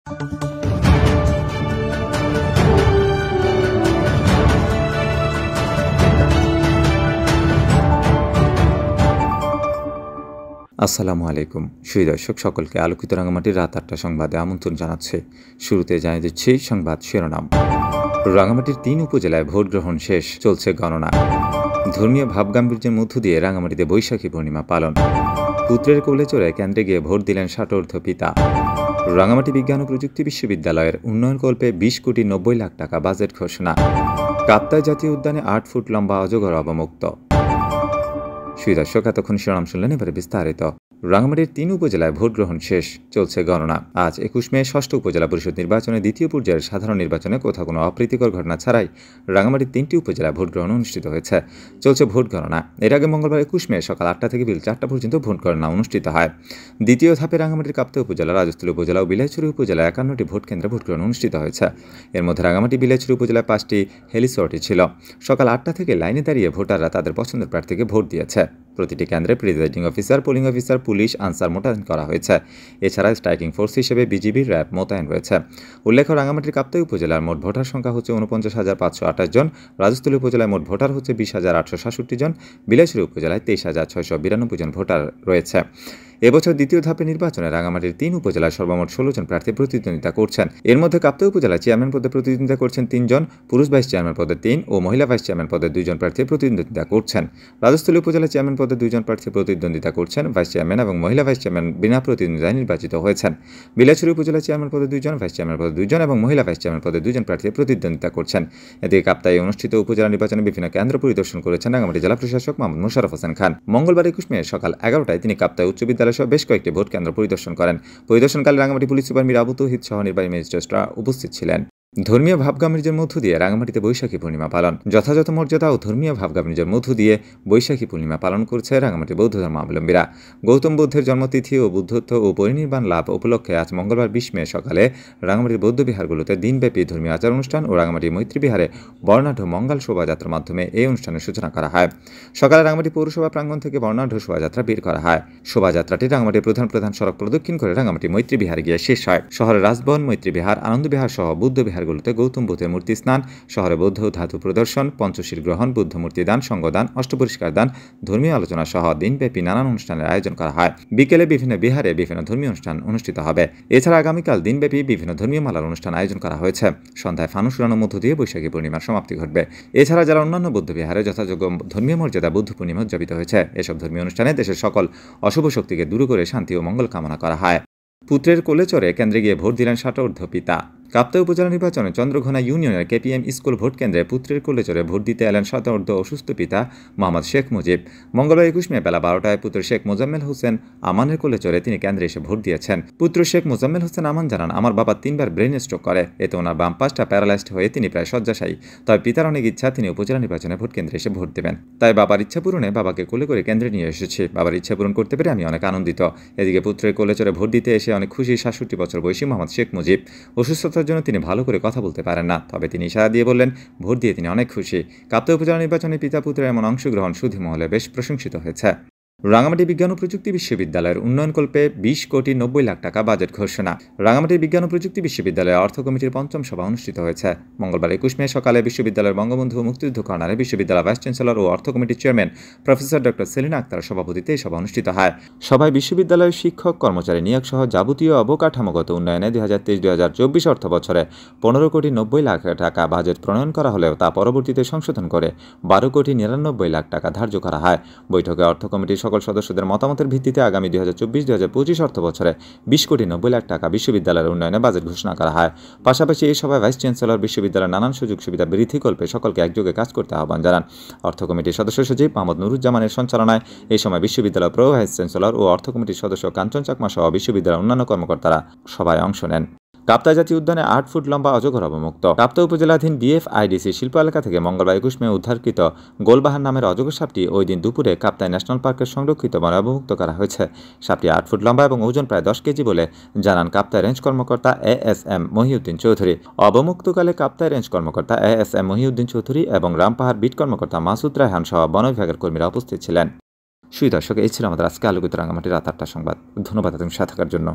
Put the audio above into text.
আসসালামু আলাইকুম সুপ্রিয় দর্শক সকলকে আলোকিত রাঙামাটির রাত ৮টা সংবাদে আমন্ত্রণ জানাচ্ছে। শুরুতে জানিয়ে দিচ্ছি সংবাদ শিরোনাম। রাঙামাটির ৩ উপজেলায় ভোট গ্রহণ শেষ, চলছে গণনা। ধর্মীয় ভাবগাম্ভীর্যের মধ্য দিয়ে রাঙামাটিতে বৈশাখী পূর্ণিমা পালন। পুত্রের কোলে চড়ে কেন্দ্রে গিয়ে ভোট দিলেন ষাটোর্ধ্ব পিতা। রাঙামাটি বিজ্ঞান ও প্রযুক্তি বিশ্ববিদ্যালয়ের উন্নয়নকল্পে ২০,৯০,০০,০০০ টাকা বাজেট ঘোষণা। কাপ্তাই জাতীয় উদ্যানে ৮ ফুট লম্বা অজগর অবমুক্ত। সুপ্রিয় দর্শক, এতক্ষণ শিরোনাম শুনলেন, এবারে বিস্তারিত। রাঙামাটির ৩ উপজেলায় ভোট গ্রহণ শেষ, চলছে গণনা। আজ ২১ মে ষষ্ঠ উপজেলা পরিষদ নির্বাচনে দ্বিতীয় পর্যায়ের সাধারণ নির্বাচনে কোথাও কোনো অপ্রীতিকর ঘটনা ছাড়াই রাঙামাটির ৩টি উপজেলায় ভোট গ্রহণ অনুষ্ঠিত হয়েছে। চলছে ভোট গণনা। এর আগে মঙ্গলবার ২১ মে সকাল ৮টা থেকে বিকেল ৪টা পর্যন্ত ভোট গণনা অনুষ্ঠিত হয়। দ্বিতীয় ধাপে রাঙামাটির কাপ্তাই উপজেলা, রাজস্থলী উপজেলা ও বিলাইছড়ি উপজেলায় ৫১টি ভোট কেন্দ্রে ভোট গ্রহণ অনুষ্ঠিত হয়েছে। এর মধ্যে রাঙামাটি বিলাইছড়ি উপজেলায় ৫টি হেলিসর্টি ছিল। সকাল ৮টা থেকে লাইনে দাঁড়িয়ে ভোটাররা তাদের পছন্দের প্রার্থীকে ভোট দিয়েছে। প্রতিটি কেন্দ্রে presiding officer, polling officer, police, answer মোতায়েন করা হয়েছে। এছাড়া স্ট্রাইকিং ফোর্স হিসেবে বিজিবি, র্যাব মোতায়েন রয়েছে। উল্লেখ্য, রাঙামাটির কাপ্তাই উপজেলার মোট ভোটার সংখ্যা হচ্ছে ৪৯,৫২৮ জন, রাজস্থলী উপজেলায় মোট ভোটার হচ্ছে ২০,৮৬৭ জন, বিলাইছড়ি উপজেলায় ২৩,৬৯২ জন ভোটার রয়েছে। এবছর দ্বিতীয় ধাপে নির্বাচনে রাঙামাটির ৩ উপজেলায় সর্বমোট ১৬ জন প্রার্থী প্রতিদ্বন্দ্বিতা করছেন। এর মধ্যে কাপ্তাই উপজেলায় চেয়ারম্যান পদে প্রতিদ্বন্দ্বিতা করছেন ৩ জন, পুরুষ ভাইস চেয়ারম্যান পদে ৩ ও মহিলা ভাইস চেয়ারম্যান পদে ২ জন প্রার্থী প্রতিদ্বন্দ্বিতা করছেন। রাজস্থলী উপজেলায় চেয়ারম্যান পদে ২ জন প্রার্থী প্রতিদ্বন্দ্বিতা করছেন। ভাইস চেয়ারম্যান এবং মহিলা ভাইস চেয়ারম্যান বিনা প্রতিদ্বন্দ্বিতায় নির্বাচিত হয়েছেন। বিলাইছড়ি উপজেলায় চেয়ারম্যান পদে ২ জন, ভাইস চেয়ারম্যান পদে ২ জন এবং মহিলা ভাইস চেয়ারম্যান পদে ২ জন প্রার্থী প্রতিদ্বন্দ্বিতা করছেন। এদিকে কাপ্তাই অনুষ্ঠিত উপজেলা নির্বাচনে বিভিন্ন কেন্দ্র পরিদর্শন করেছেন রাঙামাটি জেলা প্রশাসক মোহাম্মদ মোশাররফ হোসেন খান। মঙ্গলবার ২১ মে সকাল ১১টায় তিনি কাপ্তাই উচ্চ বিদ্যালয় সহ বেশ কয়েকটি ভোট কেন্দ্র পরিদর্শন করেন। পরিদর্শনকালে রাঙামাটি পুলিশ সুপার মীর আবু তৌহিদ সহ নির্বাহী ম্যাজিস্ট্রেটরা উপস্থিত ছিলেন। ধর্মীয় ভাবগাম্ভীর্যের মধ্য দিয়ে রাঙামাটিতে বৈশাখী পূর্ণিমা পালন। যথাযথ মর্যাদা ও ধর্মীয় ভাবগাম্ভীর্যের মধ্য দিয়ে বৈশাখী পূর্ণিমা পালন করছে রাঙামাটি বৌদ্ধ ধর্মাবলম্বীরা। গৌতম বুদ্ধের জন্মতিথি ও বুদ্ধত্ব ও পরিনির্বাণ লাভ উপলক্ষে আজ মঙ্গলবার ২০ মে সকালে রাঙামাটির বৌদ্ধ বিহারগুলোতে দিনব্যাপী ধর্মীয় আচার অনুষ্ঠান ও রাঙামাটি মৈত্রী বিহারে বর্ণাঢ্য মঙ্গল শোভাযাত্রার মাধ্যমে এই অনুষ্ঠানের সূচনা করা হয়। সকালে রাঙামাটি পৌরসভা প্রাঙ্গণ থেকে বর্ণাঢ্য শোভাযাত্রা বের করা হয়। শোভাযাত্রাটি রাঙামাটির প্রধান সড়ক প্রদক্ষিণ করে রাঙামাটি মৈত্রী বিহারে গিয়ে শেষ হয়। শহরের রাজভবন, মৈত্রী বিহার, আনন্দ বিহার সহ বুদ্ধ বিহারগুলোতে গৌতম বুদ্ধের মূর্তি স্নান, শহরে বৌদ্ধ ধাতু প্রদর্শন, পঞ্চশীল গ্রহণ, বুদ্ধ মূর্তি দান, সঙ্গদান, অষ্টপরিষ্কার দান, ধর্মীয় আলোচনা সহ দিনব্যাপী নানান অনুষ্ঠানের আয়োজন করা হয়। বিকেলে বিভিন্ন বিহারে বিভিন্ন ধর্মীয় অনুষ্ঠান অনুষ্ঠিত হবে। এছাড়া আগামীকাল দিনব্যাপী বিভিন্ন ধর্মীয় মেলার অনুষ্ঠান আয়োজন করা হয়েছে। সন্ধ্যায় ফানুস উড়ানোর মধ্য দিয়ে বৈশাখী পূর্ণিমার সমাপ্তি ঘটবে। এছাড়া যারা অন্যান্য বৌদ্ধ বিহারে যথাযোগ্য ধর্মীয় মর্যাদা বুদ্ধ পূর্ণিমা উদযাপিত হয়েছে। এসব ধর্মীয় অনুষ্ঠানে দেশের সকল অশুভ শক্তিকে দূর করে শান্তি ও মঙ্গল কামনা করা হয়। পুত্রের কোলে চড়ে কেন্দ্রে গিয়ে ভোট দিলেন ষাটোর্ধ্ব পিতা। কাপ্তাই উপজেলা নির্বাচনে চন্দ্রঘোনা ইউনিয়নের কেপিএম স্কুল ভোট কেন্দ্রে পুত্রের কোলে চড়ে ভোট দিতে এলেন ষাটোর্ধ্ব অসুস্থ পিতা মোহাম্মদ শেখ মুজিব। মঙ্গলবার ২১ মে বেলা ১২টায় পুত্র শেখ মোজাম্মেল হোসেন আমানের কোলে চড়ে তিনি কেন্দ্রে এসে ভোট দিয়েছেন। পুত্র শেখ মোজাম্মেল হোসেন আমান জানান, আমার বাবা ৩বার ব্রেন স্ট্রোক করে, এতে ওনার বাম পাশটা প্যারালাইজড হয়ে তিনি প্রায় শয্যাশায়ী। তবে পিতার অনেক ইচ্ছা তিনি উপজেলা নির্বাচনে ভোট কেন্দ্রে এসে ভোট দেবেন। তাই বাবার ইচ্ছা পূরণে বাবাকে কোলে করে কেন্দ্রে নিয়ে এসেছি। বাবার ইচ্ছা পূরণ করতে পেরে আমি অনেক আনন্দিত। এদিকে পুত্রের কোলে চড়ে ভোট দিতে এসে অনেক খুশি ৬৭ বছর বয়সী মোহাম্মদ শেখ মুজিব। অসুস্থতার জন্য তিনি ভালো করে কথা বলতে পারেন না, তবে তিনি ইশারা দিয়ে বললেন, ভোট দিয়ে তিনি অনেক খুশি। কাপ্তাই উপজেলা নির্বাচনে পিতা পুত্রের এমন অংশগ্রহণ সুধী মহলে বেশ প্রশংসিত হয়েছে। রাঙামাটি বিজ্ঞান ও প্রযুক্তি বিশ্ববিদ্যালয়ের উন্নয়নকল্পে ২০,৯০,০০,০০০ টাকা বাজেট ঘোষণা। রাঙামাটি বিজ্ঞান ও প্রযুক্তি বিশ্ববিদ্যালয়ের অর্থ কমিটির পঞ্চম সভা অনুষ্ঠিত হয়েছে। মঙ্গলবার ২১ মে সকালে বিশ্ববিদ্যালয়ের বঙ্গবন্ধু মুক্তিযুদ্ধ কর্নারে বিশ্ববিদ্যালয় ভাইস চ্যান্সেলর ও অর্থ কমিটির chairman professor doctor Selina Akhter সভাপতিত্বে এই সভা অনুষ্ঠিত হয়। সভায় বিশ্ববিদ্যালয়ের শিক্ষক কর্মচারী নিয়োগ সহ যাবতীয় অবকাঠামোগত উন্নয়নে ২০২৩-২০২৪ অর্থ বছরে ১৫,৯০,০০,০০০ টাকা বাজেট প্রণয়ন করা হলেও তা পরবর্তীতে সংশোধন করে ১২,৯৯,০০,০০০ টাকা ধার্য করা হয়। বৈঠকে অর্থ কমিটির সকল সদস্যদের মতামতের ভিত্তিতে আগামী ২০২৪-২০২৫ অর্থ বছরে ২০,৯০,০০,০০০ টাকা বিশ্ববিদ্যালয়ের উন্নয়নে বাজেট ঘোষণা করা হয়। পাশাপাশি এই সভায় ভাইস চ্যান্সেলর বিশ্ববিদ্যালয়ের নানান সুযোগ সুবিধা বৃদ্ধিকল্পে সকলকে একযোগে কাজ করতে আহ্বান জানান। অর্থ কমিটির সদস্য সচিব মোহাম্মদ নুরুজ্জামানের সঞ্চালনায় এই সময় বিশ্ববিদ্যালয় প্রো ভাইস চ্যান্সেলর ও অর্থ কমিটির সদস্য কাঞ্চন চাকমা সহ বিশ্ববিদ্যালয়ের অন্যান্য কর্মকর্তারা সভায় অংশ নেন। কাপ্তাই জাতীয় উদ্যানে ৮ ফুট লম্বা অজগর অবমুক্ত। কাপ্তাই উপজেলাধীন বিএফআইডিসি শিল্প এলাকা থেকে মঙ্গলবার ২১ মে উদ্ধারকৃত গোলবাহার নামের অজগর সাপটি ওই দিন দুপুরে কাপ্তাই ন্যাশনাল পার্কের সংরক্ষিত বনে অবমুক্ত করা হয়েছে। সাপটি ৮ ফুট লম্বা এবং ওজন প্রায় ১০ কেজি বলে জানান কাপ্তাই রেঞ্জ কর্মকর্তা এএসএম মহিউদ্দিন চৌধুরী। অবমুক্তকালে কাপ্তাই রেঞ্জ কর্মকর্তা এএসএম মহিউদ্দিন চৌধুরী এবং রামপাহাড় বিট কর্মকর্তা মাসুদ রায়হান সহ বন বিভাগের কর্মীরা উপস্থিত ছিলেন। সুই দর্শক, এই ছিল আমাদের আজকে আলোকিত রাঙামাটি রাত ৮টা সংবাদ। ধন্যবাদ তুমি সাথে থাকার জন্য।